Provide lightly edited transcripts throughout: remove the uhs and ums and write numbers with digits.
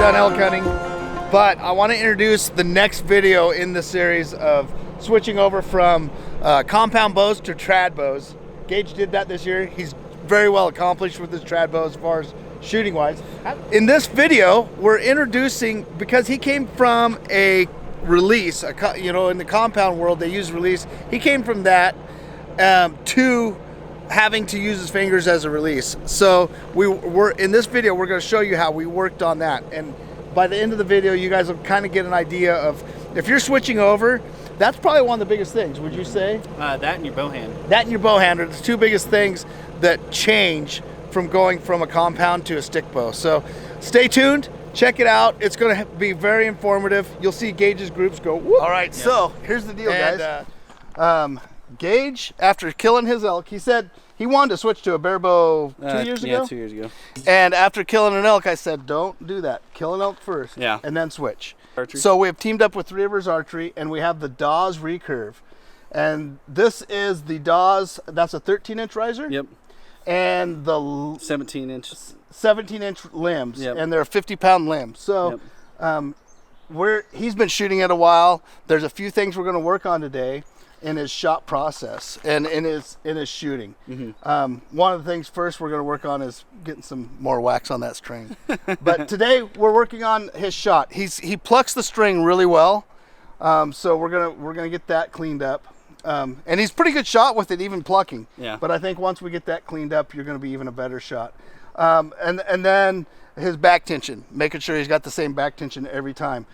done elk hunting, but I want to introduce the next video in the series of switching over from compound bows to trad bows. Gage did that this year. He's very well accomplished with his trad bow as far as shooting wise. In this video, we're introducing, because he came from a release, you know, in the compound world they use release. He came from that to having to use his fingers as a release. So we're in this video, we're going to show you how we worked on that, and by the end of the video you guys will kind of get an idea of, if you're switching over, that's probably one of the biggest things, would you say? That and your bow hand. That and your bow hand are the two biggest things that change from going from a compound to a stick bow. So stay tuned, check it out. It's going to be very informative. You'll see Gage's groups go whoop. All right, so here's the deal, guys. Gage, after killing his elk, he said he wanted to switch to a BareBow 2 years ago? Yeah, 2 years ago. And after killing an elk, I said, don't do that. Kill an elk first, and then switch. Archery. So we have teamed up with 3 Rivers Archery, and we have the Dawes recurve. And this is the Dawes, that's a 13-inch riser. Yep. And the 17-inch limbs, and they're a 50-pound limb. So he's been shooting it a while. There's a few things we're going to work on today in his shot process and in his shooting. One of the things first we're going to work on is getting some more wax on that string. But today we're working on his shot. He plucks the string really well, so we're gonna get that cleaned up. And he's pretty good shot with it, even plucking. Yeah. But I think once we get that cleaned up, you're going to be even a better shot. And then his back tension, making sure he's got the same back tension every time.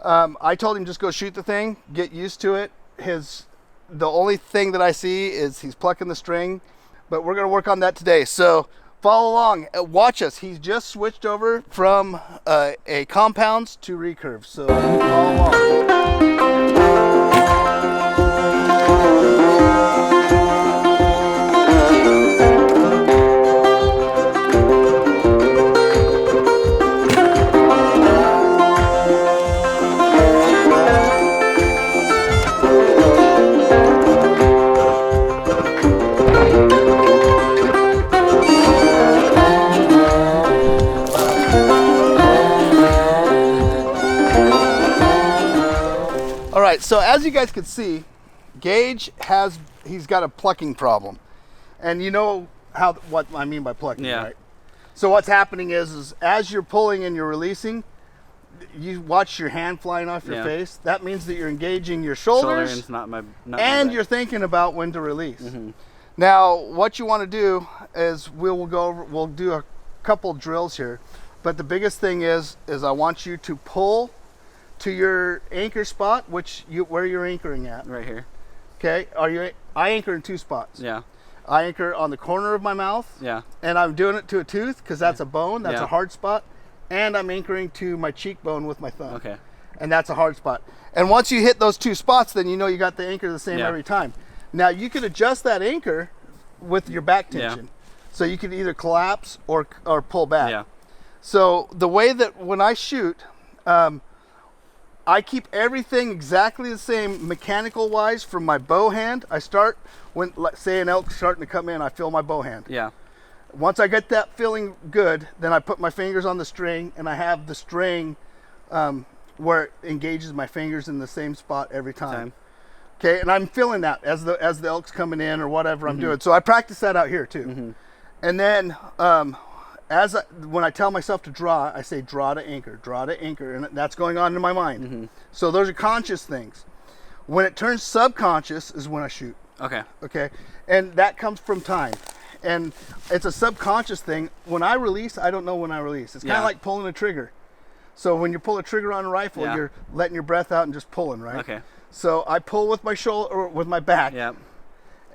I told him just go shoot the thing, get used to it. The only thing that I see is he's plucking the string, but we're going to work on that today. So follow along, watch us. He's just switched over from a compounds to recurve. So follow along. So as you guys can see, Gage he's got a plucking problem, and you know what I mean by plucking, right? So what's happening is as you're pulling and you're releasing, you watch your hand flying off your face. That means that you're engaging your shoulders, and you're thinking about when to release. Now, what you want to do is we'll do a couple drills here, but the biggest thing is I want you to pull to your anchor spot, where you're anchoring at. Right here. Okay. I anchor in 2 spots. Yeah. I anchor on the corner of my mouth. Yeah. And I'm doing it to a tooth because that's a bone. That's a hard spot. And I'm anchoring to my cheekbone with my thumb. Okay. And that's a hard spot. And once you hit those 2 spots, then you know you got the anchor the same every time. Now you can adjust that anchor with your back tension. So you can either collapse or pull back. Yeah. So the way that when I shoot, I keep everything exactly the same mechanical wise from my bow hand. I start when, let's say an elk's starting to come in, I feel my bow hand. Yeah. Once I get that feeling good, then I put my fingers on the string, and I have the string where it engages my fingers in the same spot every time. Okay, and I'm feeling that as the elk's coming in or whatever I'm doing. So I practice that out here too. And then when I tell myself to draw, I say draw to anchor, and that's going on in my mind. So those are conscious things. When it turns subconscious is when I shoot. Okay. Okay, and that comes from time, and it's a subconscious thing. When I release, I don't know when I release. It's kind of like pulling a trigger. So when you pull a trigger on a rifle, you're letting your breath out and just pulling, right? Okay. So I pull with my shoulder or with my back. Yeah.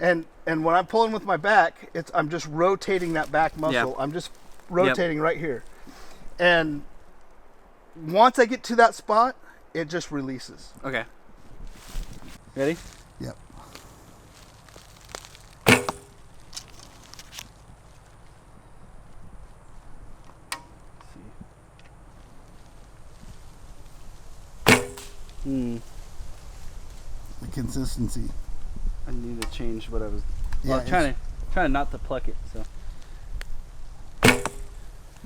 And when I'm pulling with my back, I'm just rotating that back muscle. I'm just rotating right here, and once I get to that spot, it just releases. Okay. Ready? Yep. The consistency. I need to change what I was. Well, trying not to pluck it. So.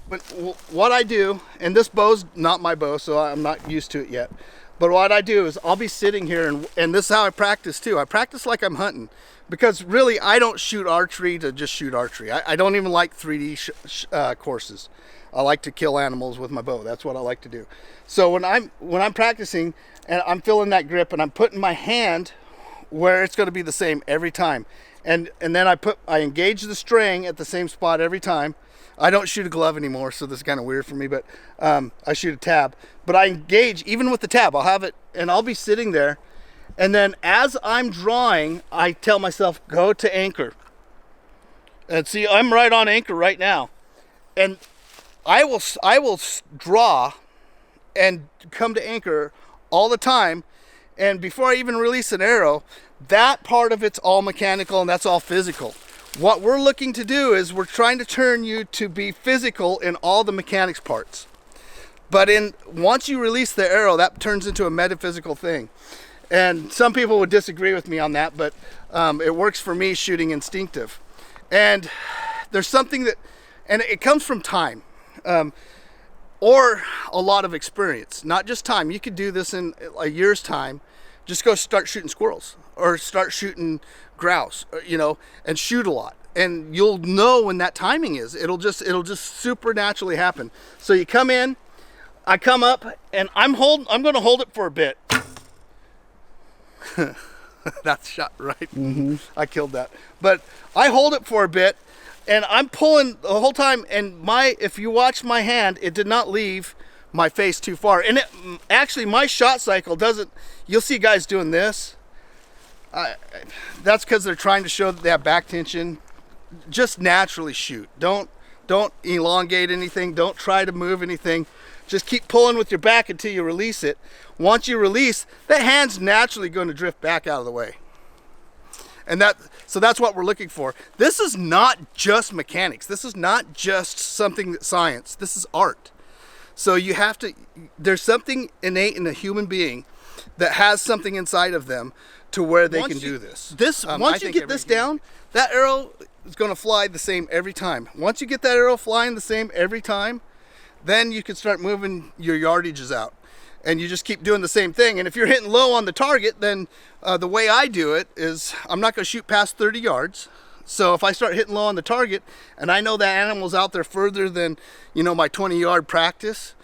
But what I do, and this bow's not my bow, so I'm not used to it yet. But what I do is I'll be sitting here, and this is how I practice too. I practice like I'm hunting, because really I don't shoot archery to just shoot archery. I don't even like 3D courses. I like to kill animals with my bow. That's what I like to do. So when I'm practicing and I'm feeling that grip and I'm putting my hand where it's going to be the same every time, and then I engage the string at the same spot every time. I don't shoot a glove anymore, so this is kind of weird for me, but I shoot a tab. But I engage even with the tab. I'll have it, and I'll be sitting there, and then as I'm drawing, I tell myself, go to anchor. And see, I'm right on anchor right now, and I will draw and come to anchor all the time. And before I even release an arrow, that part of it's all mechanical and that's all physical. What we're looking to do is we're trying to turn you to be physical in all the mechanics parts. But once you release the arrow, that turns into a metaphysical thing. And some people would disagree with me on that, but it works for me shooting instinctive. And there's something and it comes from time. Or a lot of experience, not just time. You could do this in a year's time. Just go start shooting squirrels or start shooting grouse, and shoot a lot. And you'll know when that timing is. It'll just supernaturally happen. So you come in, I come up, and I'm going to hold it for a bit. That's shot right. Mm-hmm. I killed that. But I hold it for a bit. And I'm pulling the whole time, and if you watch my hand, it did not leave my face too far. And actually, my shot cycle doesn't, you'll see guys doing this. That's because they're trying to show that they have back tension. Just naturally shoot. Don't elongate anything. Don't try to move anything. Just keep pulling with your back until you release it. Once you release, that hand's naturally going to drift back out of the way. And so that's what we're looking for. This is not just mechanics. This is not just something that's science. This is art. So there's something innate in a human being that has something inside of them to where they can do this. Once you get this down, that arrow is going to fly the same every time. Once you get that arrow flying the same every time, then you can start moving your yardages out. And you just keep doing the same thing. And if you're hitting low on the target, then the way I do it is I'm not going to shoot past 30 yards. So if I start hitting low on the target and I know that animal's out there further than, my 20-yard practice,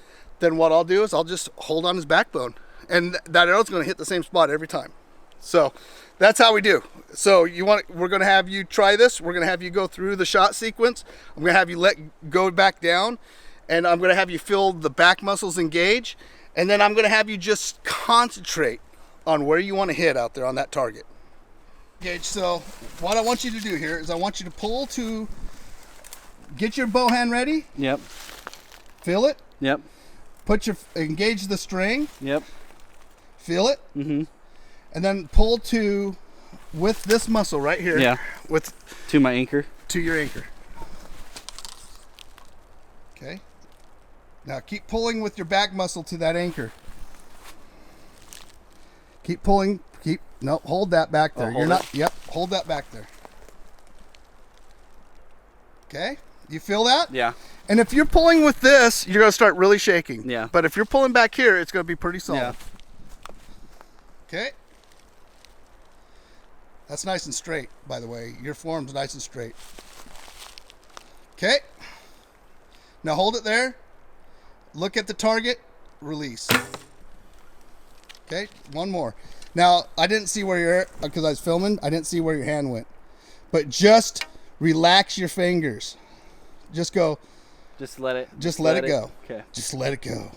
then what I'll do is I'll just hold on his backbone. And that arrow's going to hit the same spot every time. So that's how we do. So we're going to have you try this. We're going to have you go through the shot sequence. I'm going to have you let go back down. And I'm going to have you feel the back muscles engage. And then I'm going to have you just concentrate on where you want to hit out there on that target. Gage, so what I want you to do here is I want you to get your bow hand ready. Yep. Feel it. Yep. Engage the string. Yep. Feel it. Mm-hmm. And then pull with this muscle right here. Yeah. To my anchor. To your anchor. Okay. Now keep pulling with your back muscle to that anchor. Keep pulling. Hold that back there. Hold that back there. Okay? You feel that? Yeah. And if you're pulling with this, you're going to start really shaking. Yeah. But if you're pulling back here, it's going to be pretty solid. Yeah. Okay? That's nice and straight, by the way. Your form's nice and straight. Okay? Now hold it there. Look at the target, release. Okay, one more. Now, I didn't see because I was filming, I didn't see where your hand went. But just relax your fingers. Just go. Just let it go. Okay. Just let it go.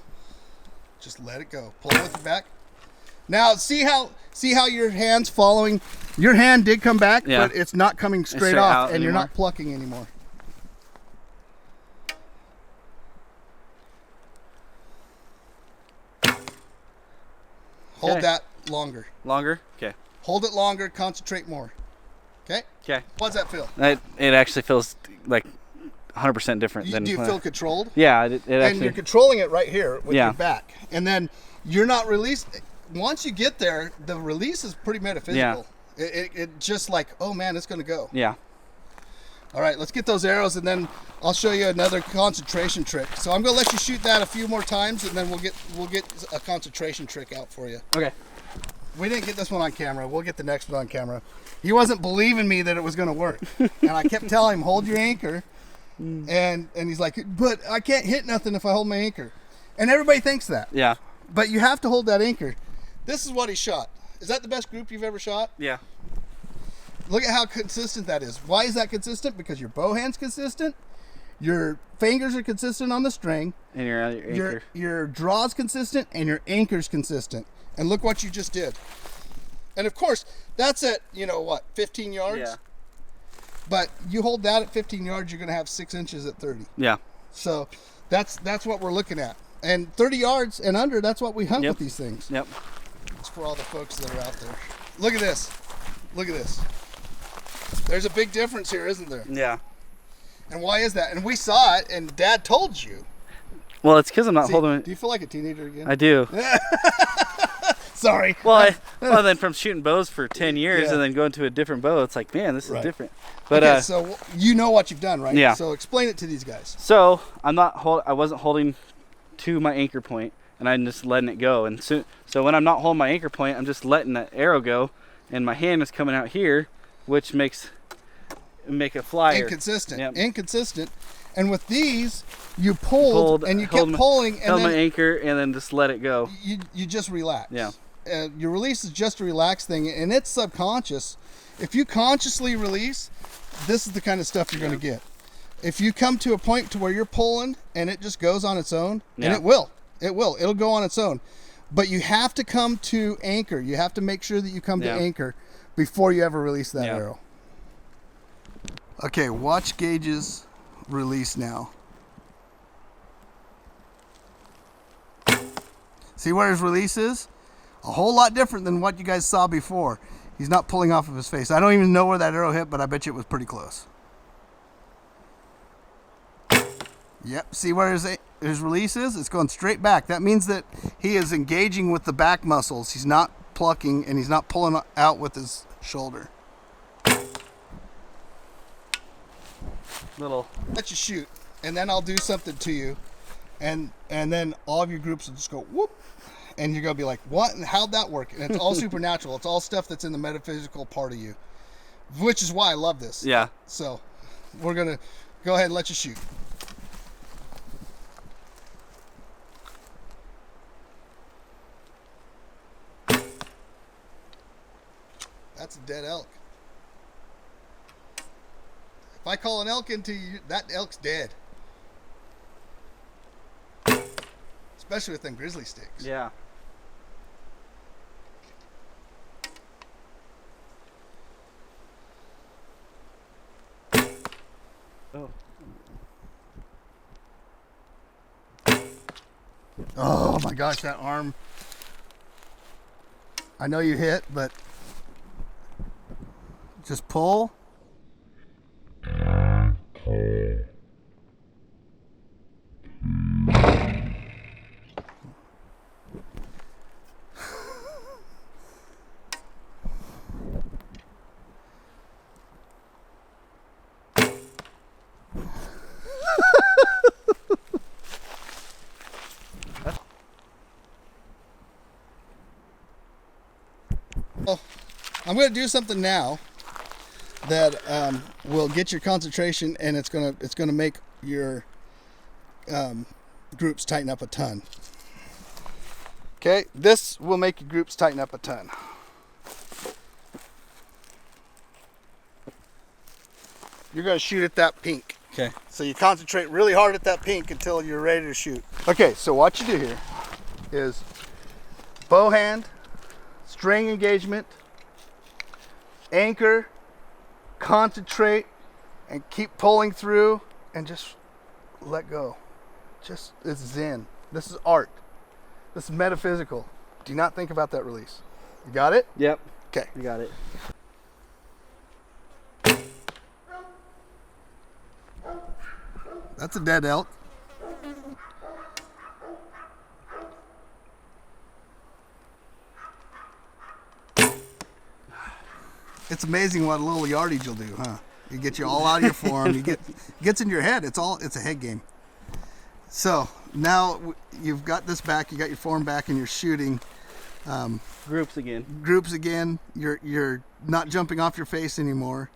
Just let it go. Pull it with the back. Now, see how your hand's following. Your hand did come back, but it's not coming straight off, and you're not plucking anymore. Hold that longer. Longer? Okay. Hold it longer, concentrate more. Okay? Okay. How does that feel? It actually feels like 100% different. Do you feel controlled? Yeah, it actually. And you're controlling it right here with your back. And then you're not released. Once you get there, the release is pretty metaphysical. Yeah. It just like, oh man, it's going to go. Yeah. All right, let's get those arrows, and then I'll show you another concentration trick. So I'm gonna let you shoot that a few more times, and then we'll get a concentration trick out for you. Okay. We didn't get this one on camera. We'll get the next one on camera. He wasn't believing me that it was gonna work, and I kept telling him, hold your anchor, and he's like, but I can't hit nothing if I hold my anchor. And everybody thinks that. Yeah. But you have to hold that anchor. This is what he shot. Is that the best group you've ever shot? Yeah. Look at how consistent that is. Why is that consistent? Because your bow hand's consistent, your fingers are consistent on the string, and your anchor. Your draw's consistent, and your anchor's consistent. And look what you just did. And of course, that's at, you know what, 15 yards? Yeah. But you hold that at 15 yards, you're going to have 6 inches at 30. Yeah. So that's what we're looking at. And 30 yards and under, that's what we hunt with these things. Yep. It's for all the folks that are out there. Look at this. Look at this. There's a big difference here, isn't there? Yeah. And why is that? And we saw it, and Dad told you. Well, it's because I'm not holding it. Do you feel like a teenager again? I do. Sorry. Well, then from shooting bows for 10 years and then going to a different bow, it's like, man, this is different. But okay, so you know what you've done, right? Yeah. So explain it to these guys. So I wasn't holding to my anchor point, and I'm just letting it go. And so when I'm not holding my anchor point, I'm just letting that arrow go, and my hand is coming out here, which make a flyer. Inconsistent. Yep. Inconsistent. And with these, you pulled and you kept pulling, and held my anchor, and then just let it go. You just relax. Yeah. Your release is just a relaxed thing, and it's subconscious. If you consciously release, this is the kind of stuff you're going to get. If you come to a point to where you're pulling and it just goes on its own, and it'll go on its own. But you have to come to anchor. You have to make sure that you come to anchor before you ever release that arrow. Okay, watch Gage's release now. See where his release is? A whole lot different than what you guys saw before. He's not pulling off of his face. I don't even know where that arrow hit, but I bet you it was pretty close. Yep, see where his release is? It's going straight back. That means that he is engaging with the back muscles. He's not plucking, and he's not pulling out with his shoulder. Let you shoot, and then I'll do something to you, and then all of your groups will just go whoop, and you're gonna be like, what, and how'd that work? And it's all supernatural. It's all stuff that's in the metaphysical part of you, which is why I love this. Yeah. So we're gonna go ahead and let you shoot. That's a dead elk. If I call an elk into you, that elk's dead. Especially with them grizzly sticks. Yeah. Oh. Oh my gosh, that arm. I know you hit, but just pull. Well, I'm going to do something now that will get your concentration, and it's gonna make your groups tighten up a ton. Okay, this will make your groups tighten up a ton. You're gonna shoot at that pink. Okay. So you concentrate really hard at that pink until you're ready to shoot. Okay, so what you do here is bow hand, string engagement, anchor, concentrate, and keep pulling through, and just let go. Just, it's zen. This is art. This is metaphysical. Do not think about that release. You got it? Yep. Okay. You got it. That's a dead elk. It's amazing what a little yardage will do, huh? It gets you all out of your form. Gets in your head. It's a head game. So now you've got this back. You got your form back, and you're shooting. Groups again. Groups again. You're not jumping off your face anymore,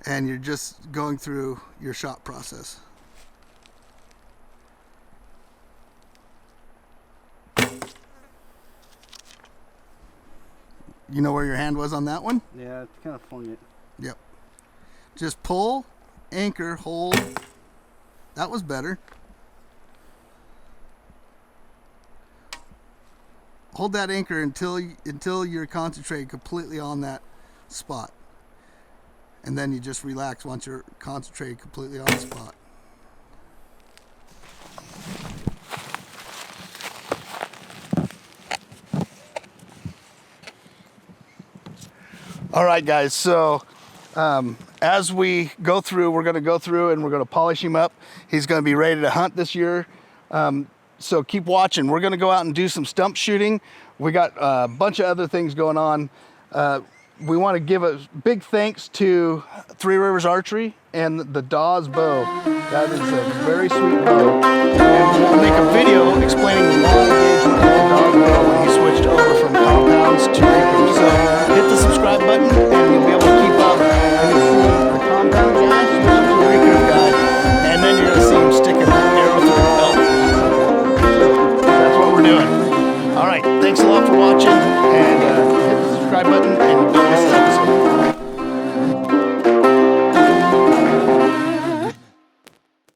and you're just going through your shot process. You know where your hand was on that one? Yeah, it's kind of flung it. Yep. Just pull, anchor, hold. That was better. Hold that anchor until you're concentrated completely on that spot. And then you just relax once you're concentrated completely on the spot. All right, guys, so as we go through, we're going to go through and we're going to polish him up. He's going to be ready to hunt this year. So keep watching. We're going to go out and do some stump shooting. We got a bunch of other things going on. We want to give a big thanks to Three Rivers Archery and the Dawes bow. That is a very sweet bow. And we'll make a video explaining why Gage went with the Dawes bow when he switched over from compounds to recurve. So hit the subscribe button and you'll be able to keep up. And you'll see the compound guy switch to the recurve guy, and then you're going to see him sticking the arrow through the belt. So that's what we're doing. All right, thanks a lot for watching, and hit the subscribe button and don't miss out.